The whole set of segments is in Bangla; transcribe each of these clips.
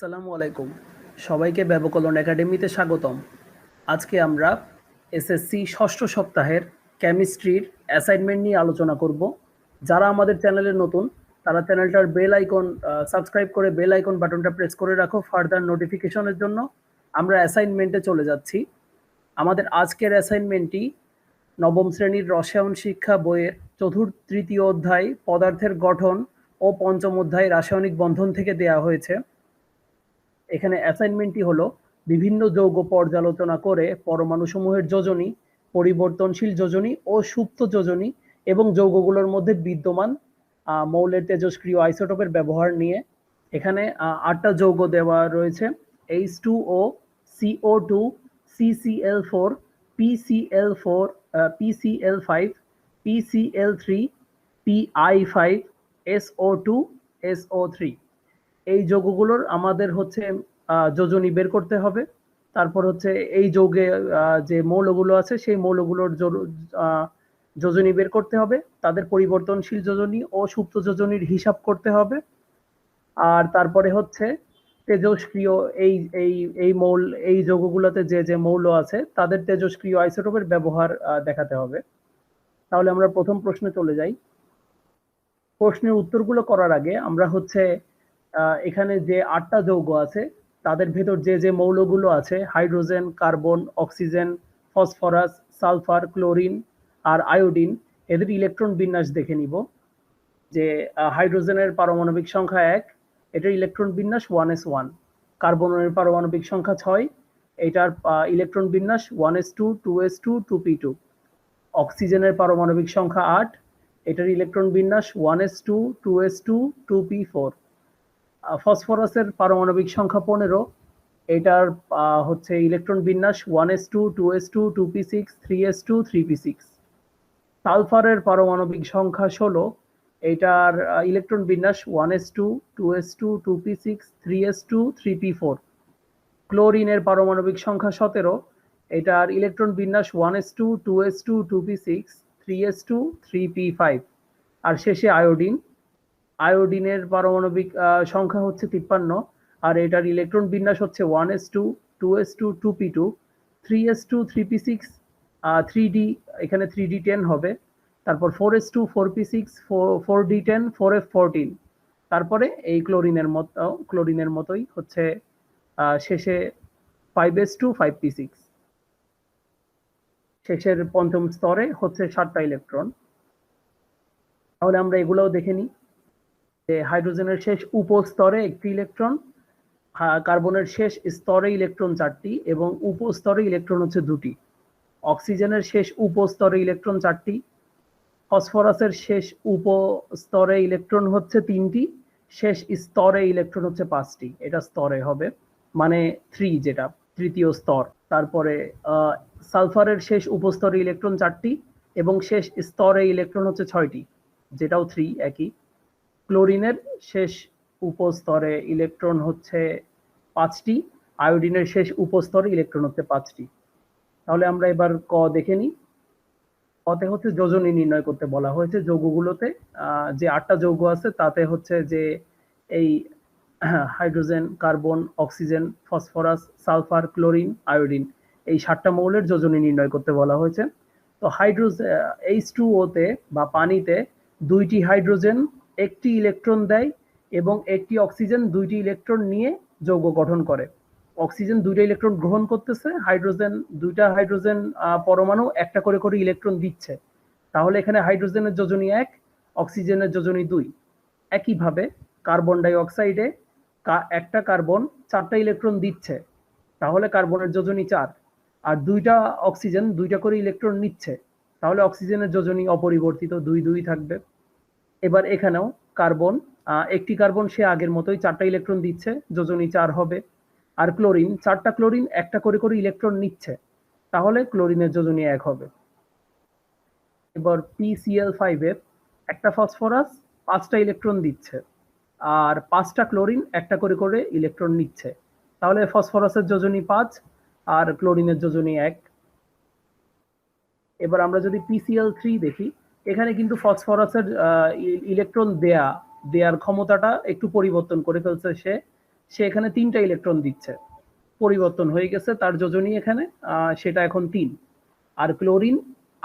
আসসালামু আলাইকুম। সবাইকে ব্যবকলন একাডেমিতে স্বাগতম। আজকে আমরা এসএসসি ষষ্ঠ সপ্তাহের কেমিস্ট্রির অ্যাসাইনমেন্ট নিয়ে আলোচনা করব। যারা আমাদের চ্যানেলে নতুন তারা চ্যানেলটার বেল আইকন সাবস্ক্রাইব করে বেল আইকন বাটনটা প্রেস করে রাখো ফার্দার নোটিফিকেশনের জন্য। আমরা অ্যাসাইনমেন্টে চলে যাচ্ছি। আমাদের আজকের অ্যাসাইনমেন্টটি নবম শ্রেণীর রসায়ন শিক্ষা বইয়ের তৃতীয় অধ্যায় পদার্থের গঠন ও পঞ্চম অধ্যায় রাসায়নিক বন্ধন থেকে দেয়া হয়েছে। এখানে অ্যাসাইনমেন্টটি হলো বিভিন্ন যৌগ পর্যালোচনা করে পরমাণুসমূহের যোজনী, পরিবর্তনশীল যোজনী ও সুপ্ত যোজনী এবং যৌগগুলোর মধ্যে বিদ্যমান মৌলের তেজস্ক্রিয় আইসোটোপের ব্যবহার নিয়ে। এখানে ৮টা যৌগ দেওয়া রয়েছে: H2O, CO2, CCl4, PCl4, PCl5, PCl3, PI5, SO2, SO3। এই যৌগগুলোর আমাদের হচ্ছে যোজনী বের করতে হবে। তারপর হচ্ছে এই যৌগে যে মৌলগুলো আছে সেই মৌলগুলোর যোজনী বের করতে হবে, তাদের পরিবর্তনশীল যোজনী ও সুপ্ত যোজনীর হিসাব করতে হবে। আর তারপরে হচ্ছে তেজস্ক্রিয় এই এই এই মৌল এই যৌগগুলোতে যে যে মৌল আছে তাদের তেজস্ক্রিয় আইসোটোপের ব্যবহার দেখাতে হবে। তাহলে আমরা প্রথম প্রশ্নে চলে যাই। প্রশ্নের উত্তরগুলো করার আগে আমরা হচ্ছে এখানে যে ৮টা যৌগ আছে তাদের ভেতর যে যে মৌলগুলো আছে hydrogen, carbon, oxygen, phosphorus, sulphur, chlorine আর আয়োডিন, এদের ইলেকট্রন বিন্যাস দেখে নিব। যে হাইড্রোজেনের পারমাণবিক সংখ্যা ১, এটার ইলেকট্রন বিন্যাস 1s1। কার্বনের পারমাণবিক সংখ্যা ৬, এটার ইলেকট্রন বিন্যাস 1s2, 2s2, 2p2। অক্সিজেনের পারমাণবিক সংখ্যা ৮, এটার ইলেকট্রন বিন্যাস 1s2, 2s2, 2p4। ফসফরাসের পারমাণবিক সংখ্যা ১৫, এটার হচ্ছে ইলেকট্রন বিন্যাস 1s2, 2s2, 2p6, 3s2, 3p6। সালফারের পারমাণবিক সংখ্যা ১৬, এটার ইলেকট্রন বিন্যাস 1s2, 2s2, 2p6, 3s2, 3p4। ক্লোরিনের পারমাণবিক সংখ্যা ১৭, এটার ইলেকট্রন বিন্যাস 1s2, 2s2, 2p6, 3s2, 3p5। আর শেষে আয়োডিন। আয়োডিনের পারমাণবিক সংখ্যা হচ্ছে ৫৩, আর এটার ইলেকট্রন বিন্যাস হচ্ছে 1s2, 2s2, 2p2, 3s2, 3p6, 3d, এখানে 3d10 হবে। তারপর 4s2, 4p6, 4d10, 4f14। তারপরে এই ক্লোরিনের মতোই হচ্ছে শেষে 5s2, 5p6। শেষের পঞ্চম স্তরে হচ্ছে 7টা ইলেকট্রন। তাহলে আমরা এগুলোও দেখে নিই। যে হাইড্রোজেনের শেষ উপস্তরে 1টি ইলেকট্রন, কার্বনের শেষ স্তরে ইলেকট্রন 4টি এবং উপস্তরে ইলেকট্রন হচ্ছে 2টি। অক্সিজেনের শেষ উপস্তরে ইলেকট্রন 4টি, ফসফরাসের শেষ উপস্তরে ইলেকট্রন হচ্ছে 3টি, শেষ স্তরে ইলেকট্রন হচ্ছে 5টি। এটা স্তরে হবে, মানে 3, যেটা তৃতীয় স্তর। তারপরে সালফারের শেষ উপস্তরে ইলেকট্রন 4টি এবং শেষ স্তরে ইলেকট্রন হচ্ছে 6টি, যেটাও 3 একই। ক্লোরিনের শেষ উপস্তরে ইলেকট্রন হচ্ছে 5টি, আয়োডিনের শেষ উপস্তরে ইলেকট্রন হচ্ছে 5টি। তাহলে আমরা এবার ক দেখে নিই। কতে হচ্ছে যোজনী নির্ণয় করতে বলা হয়েছে। যৌগগুলোতে যে 8টা যৌগ আছে তাতে হচ্ছে যে এই hydrogen, carbon, oxygen, phosphorus, sulphur, chlorine, iodine, এই 7টা মৌলের যোজনী নির্ণয় করতে বলা হয়েছে। তো H2O তে বা পানিতে 2টি হাইড্রোজেন 1টি ইলেকট্রন দেয় এবং 1টি অক্সিজেন 2টি ইলেকট্রন নিয়ে যৌগ গঠন করে। অক্সিজেন 2টা ইলেকট্রন গ্রহণ করতেছে, হাইড্রোজেন 2টা হাইড্রোজেন পরমাণু একটা করে করে ইলেকট্রন দিচ্ছে। তাহলে এখানে হাইড্রোজেনের যোজনী 1, অক্সিজেনের যোজনী 2। একইভাবে কার্বন ডাই অক্সাইডে একটা কার্বন 4টা ইলেকট্রন দিচ্ছে, তাহলে কার্বনের যোজনী 4। আর 2টা অক্সিজেন 2টা করে ইলেকট্রন নিচ্ছে, তাহলে অক্সিজেনের যোজনী অপরিবর্তিত 2 2 থাকবে। এবার এখানেও কার্বন, একটি কার্বন সে আগের মতোই 4টা ইলেকট্রন দিচ্ছে, যোজনী 4 হবে। আর ক্লোরিন, 4টা ক্লোরিন একটা করে করে ইলেকট্রন নিচ্ছে, তাহলে ক্লোরিনের যোজনী 1 হবে। এবার PCl5 এর একটা ফসফরাস 5টা ইলেকট্রন দিচ্ছে, আর 5টা ক্লোরিন একটা করে করে ইলেকট্রন নিচ্ছে, তাহলে ফসফরাসের যোজনী 5 আর ক্লোরিনের যোজনী 1। এবার আমরা যদি PCl3 দেখি, এখানে কিন্তু ফসফরাসের ইলেকট্রন দেয়ার ক্ষমতাটা একটু পরিবর্তন করে ফেলছে সে। সে এখানে 3টা ইলেকট্রন দিচ্ছে, পরিবর্তন হয়ে গেছে তার যোজনী এখানে, সেটা এখন 3। আর ক্লোরিন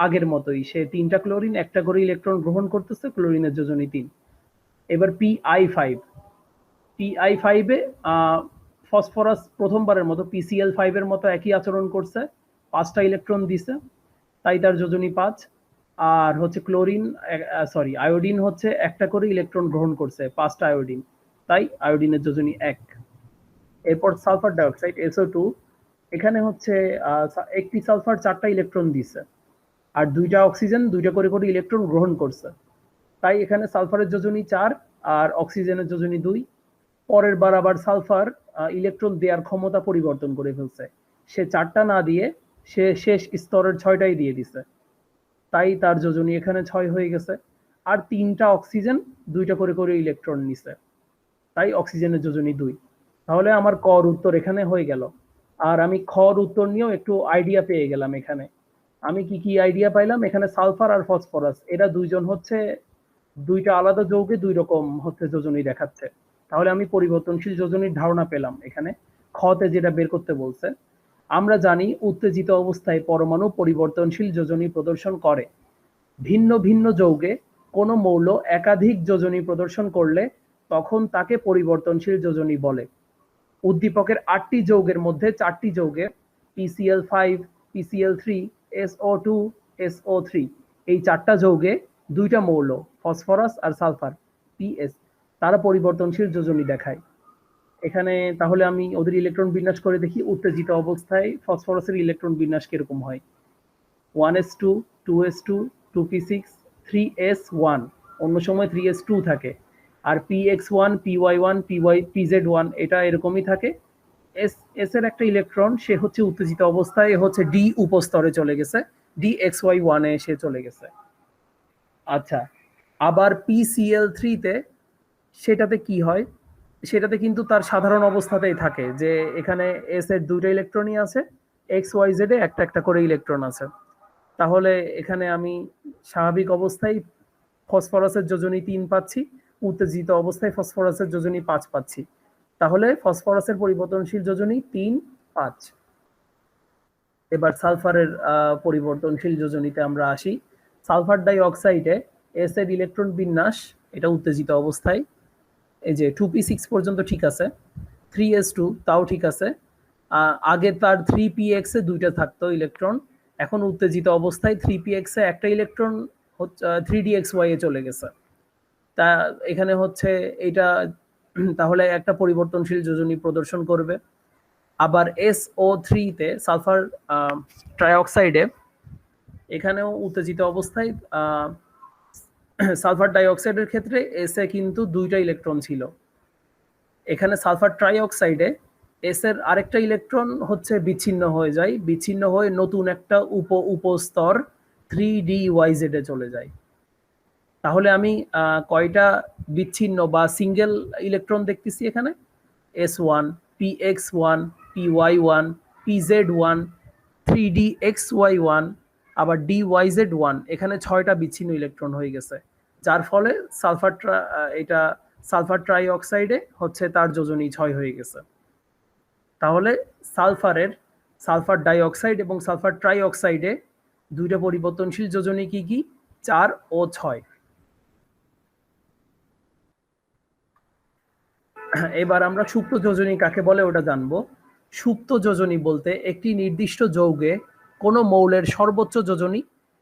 আগের মতোই, সে 3টা ক্লোরিন একটা করে ইলেকট্রন গ্রহণ করতেছে, ক্লোরিনের যোজনী 3। এবার PI5, PI5-এ ফসফরাস প্রথমবারের মতো PCl5 এর মতো একই আচরণ করছে, 5টা ইলেকট্রন দিছে, তাই তার যোজনী 5। আর হচ্ছে ক্লোরিন, আয়োডিন হচ্ছে একটা করে ইলেকট্রন গ্রহণ করছে, 5টা আয়োডিন, তাই আয়োডিনের যোজনী 1। এরপর সালফার ডাইঅক্সাইড SO2, এখানে হচ্ছে একটি সালফার 4টা ইলেকট্রন দিছে, আর 2টা অক্সিজেন 2টা করে করে ইলেকট্রন গ্রহণ করছে, তাই এখানে সালফারের যোজনী 4 আর অক্সিজেনের যোজনী 2। পরের বার আবার সালফার ইলেকট্রন দেওয়ার ক্ষমতা পরিবর্তন করে ফেলছে, সে 4টা না দিয়ে সে শেষ স্তরের 6টাই দিয়ে দিছে, তাই তার যোজনী এখানে 6 হয়ে গেছে। আর 3টা অক্সিজেন 2টা করে করে ইলেকট্রন নিছে, তাই অক্সিজেনের যোজনী 2। তাহলে আমার কর উত্তর এখানে হয়ে গেল। আর আমি খর উত্তর নিয়েও একটু আইডিয়া পেয়ে গেলাম। এখানে আমি কি কি আইডিয়া পাইলাম, এখানে সালফার আর ফসফরাস এরা দুইজন হচ্ছে 2টা আলাদা যৌগে 2 রকম হচ্ছে যোজনী দেখাচ্ছে। তাহলে আমি পরিবর্তনশীল যোজনীর ধারণা পেলাম এখানে। খতে যেটা বের করতে বলছে, আমরা জানি উত্তেজিত অবস্থায় পরমাণু পরিবর্তনশীল যোজনী প্রদর্শন করে। ভিন্ন ভিন্ন যৌগে কোনো মৌল একাধিক যোজনী প্রদর্শন করলে তখন তাকে পরিবর্তনশীল যোজনী বলে। উদ্দীপকের 8টি যৌগের মধ্যে 4টি যৌগে PCl5, PCl3, SO2, SO3 এই 4টা যৌগে 2টা মৌল ফসফরাস আর সালফার PS তারা পরিবর্তনশীল যোজনী দেখায়। এখানে তাহলে আমি ওদের ইলেকট্রন বিন্যাস করে দেখি উত্তেজিত অবস্থায় ফসফরাসের ইলেকট্রন বিন্যাস কিরকম হয়। 1s2, 2s2, 2p6, 3s1, অন্য সময় 3s2 থাকে। আর px1, py1, pz1 এটা এরকমই থাকে। এস এর একটা ইলেকট্রন সে হচ্ছে উত্তেজিত অবস্থায় হচ্ছে ডি উপস্তরে চলে গেছে, DXY1 এ সে চলে গেছে। আচ্ছা, আবার PCl3-তে সেটাতে কি হয়, সেটাতে কিন্তু তার সাধারণ অবস্থাতেই থাকে, যে এখানে এস এর 2টা ইলেকট্রনই আছে, XYZ এ একটা একটা করে ইলেকট্রন আছে। তাহলে এখানে আমি স্বাভাবিক অবস্থায় ফসফরাসের যোজনী 3 পাচ্ছি, উত্তেজিত অবস্থায় ফসফরাসের যোজনী 5 পাচ্ছি। তাহলে ফসফরাসের পরিবর্তনশীল যোজনী 3, 5। এবার সালফারের পরিবর্তনশীল যোজনীতে আমরা আসি। সালফার ডাই অক্সাইডে এস এর ইলেকট্রন বিন্যাস, এটা উত্তেজিত অবস্থায় এই যে 2p6 পর্যন্ত ঠিক আছে, 3s2 তাও ঠিক আছে। আগে তার 3px এ 2টা থাকতো ইলেকট্রন, এখন উত্তেজিত অবস্থায় 3px এ একটা ইলেকট্রন 3dxy এ চলে গেছে। তা এখানে হচ্ছে এটা তাহলে একটা পরিবর্তনশীল যোজনী প্রদর্শন করবে। আবার SO3-তে সালফার ট্রাইঅক্সাইডে এখানেও উত্তেজিত অবস্থায় সালফার ডাইঅক্সাইডের ক্ষেত্রে এস এ কিন্তু 2টা ইলেকট্রন ছিল। এখানে সালফার ট্রাইঅক্সাইডে এস এর আরেকটা ইলেকট্রন হচ্ছে বিচ্ছিন্ন হয়ে যায়, বিচ্ছিন্ন হয়ে নতুন একটা উপস্তর 3DYZ এ চলে যায়। তাহলে আমি কয়টা বিচ্ছিন্ন বা সিঙ্গেল ইলেকট্রন দেখতেছি এখানে? S1, PX1, PY1, PZ1, 3DXY1, আবার DYZ1, এখানে 6টা বিচ্ছিন্ন ইলেকট্রন হয়ে গেছে, যার ফলে এটা সালফার ট্রাইঅক্সাইডে হচ্ছে তার যোজনী 6 হয়ে গেছে। তাহলে সালফার ডাইঅক্সাইড এবং সালফার ট্রাইঅক্সাইডে 2টা পরিবর্তনশীল যোজনী কি কি? 4 ও 6। এবার আমরা সুপ্ত যোজনী কাকে বলে ওটা জানবো। সুপ্ত যোজনী বলতে একটি নির্দিষ্ট যৌগে কোনো মৌলের সর্বোচ্চ যোজনী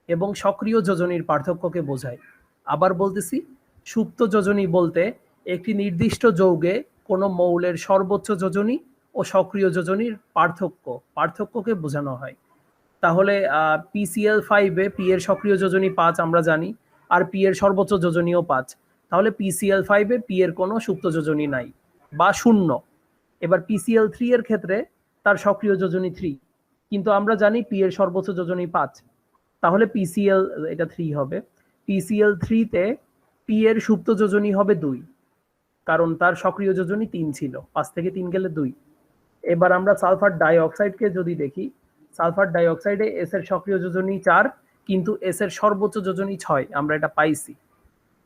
এবং সক্রিয় যোজনীর পার্থক্যকে বোঝায়। আবার বলতেছি, সুপ্ত যোজনী বলতে একটি নির্দিষ্ট যৌগে কোনো মৌলের সর্বোচ্চ যোজনী ও সক্রিয় যোজনীর পার্থক্যকে বোঝানো হয়। তাহলে PCl5-এ পি এর সক্রিয় যোজনী 5 আমরা জানি, আর পি এর সর্বোচ্চ যোজনীও 5। তাহলে PCl5-এ পি এর কোনো সুপ্ত যোজনী নাই বা 0। এবার PCl3 এর ক্ষেত্রে তার সক্রিয় যোজনী 3, কিন্তু আমরা জানি পি এর সর্বোচ্চ যোজনী 5। তাহলে এটা 3 হবে। PCl3-তে পি এর সুপ্ত যোজনী হবে 2, কারণ তার সক্রিয় যোজনী 3 ছিল, 5 থেকে 3 গেলে 2। এবার আমরা সালফার ডাইঅক্সাইডকে যদি দেখি, সালফার ডাইঅক্সাইডে এস এর সক্রিয় যোজনী 4, কিন্তু এস এর সর্বোচ্চ যোজনী 6, আমরা এটা পাইছি।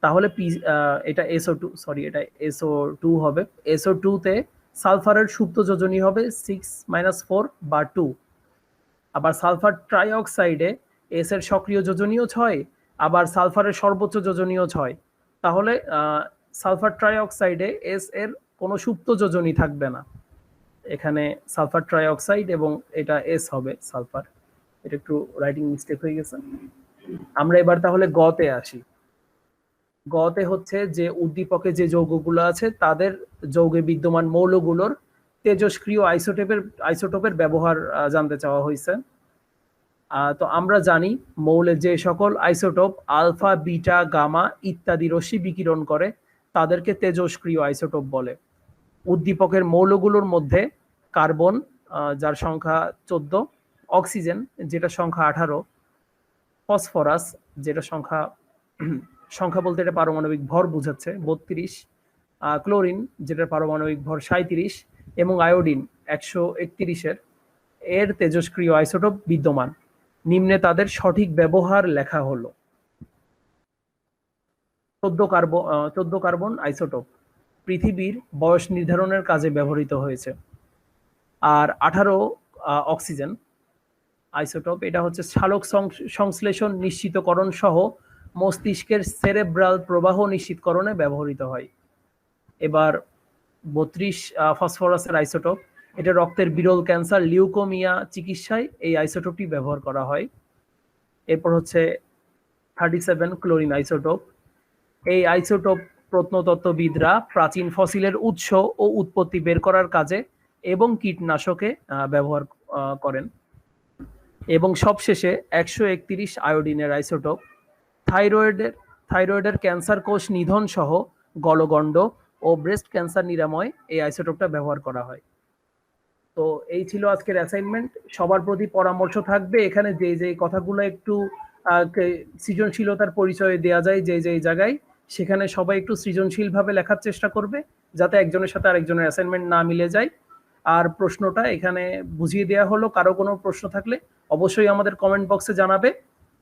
তাহলে এটা SO2 হবে। SO2-তে সালফারের সুপ্ত যোজনী হবে 6-4 বা 2। আবার সালফার ট্রাইঅক্সাইডে এস এর সক্রিয় যোজনীয় 6, আবার সালফারের সর্বোচ্চ যোজনীয় 6। তাহলে সালফার ট্রাইঅক্সাইডে এস এর কোনো সুপ্ত যোজনী থাকবে না। এখানে সালফার ট্রাইঅক্সাইড এবং এটা এস হবে সালফার। এটা একটু রাইটিং মিস্টেক হয়ে গেছে। আমরা এবার তাহলে গতে আসি। গতে হচ্ছে যে উদ্দীপকে যে যৌগগুলো আছে তাদের যৌগে বিদ্যমান মৌলগুলোর তেজস্ক্রিয় আইসোটোপের ব্যবহার জানতে চাওয়া হয়েছে। তো আমরা জানি মৌলে যে সকল আইসোটোপ আলফা, বিটা, গামা ইত্যাদি রশ্মি বিকিরণ করে তাদেরকে তেজস্ক্রিয় আইসোটোপ বলে। উদ্দীপকের মৌলগুলোর মধ্যে কার্বন, যার সংখ্যা 14, অক্সিজেন যেটা সংখ্যা 18, ফসফরাস যেটা সংখ্যা বলতে এটা পারমাণবিক ভর বোঝাচ্ছে 32, ক্লোরিন যেটার পারমাণবিক ভর 37 এবং আয়োডিন 131 এর তেজস্ক্রিয় আইসোটোপ বিদ্যমান। নিম্নে তাদের সঠিক ব্যবহার লেখা হলো। 14 কার্বন আইসোটোপ পৃথিবীর বয়স নির্ধারণের কাজে ব্যবহৃত হয়েছে। আর 18 অক্সিজেন আইসোটোপ, এটা হচ্ছে সালোক সংশ্লেষণ নিশ্চিতকরণ সহ মস্তিষ্কের সেরেব্রাল প্রবাহ নিশ্চিতকরণে ব্যবহৃত হয়। এবার 32 ফসফরাসের আইসোটোপ, এটা রক্তের বিরল ক্যান্সার লিউকোমিয়া চিকিৎসায় এই আইসোটোপটি ব্যবহার করা হয়। এরপর হচ্ছে 37 ক্লোরিন আইসোটোপ। এই আইসোটোপ প্রত্নতত্ত্ববিদরা প্রাচীন ফসিলের উৎস ও উৎপত্তি বের করার কাজে এবং কীটনাশকে ব্যবহার করেন। এবং সবশেষে 131 আয়োডিনের আইসোটোপ থাইরয়েডের ক্যান্সার কোষ নিধন সহ গলগণ্ড ও ব্রেস্ট ক্যান্সার নিরাময় এই আইসোটোপটা ব্যবহার করা হয়। তো এই ছিল আজকের অ্যাসাইনমেন্ট। সবার প্রতি পরামর্শ থাকবে এখানে যে কথাগুলো একটু সৃজনশীলতার পরিচয় দেওয়া যায় যে জায়গায়, সেখানে সবাই একটু সৃজনশীলভাবে লেখার চেষ্টা করবে যাতে একজনের সাথে আরেকজনের অ্যাসাইনমেন্ট না মিলে যায়। আর প্রশ্নটা এখানে বুঝিয়ে দেওয়া হলো। কারো কোনো প্রশ্ন থাকলে অবশ্যই আমাদের কমেন্ট বক্সে জানাবে।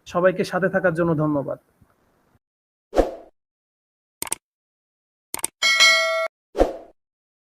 সবাইকে সাথে থাকার জন্য ধন্যবাদ।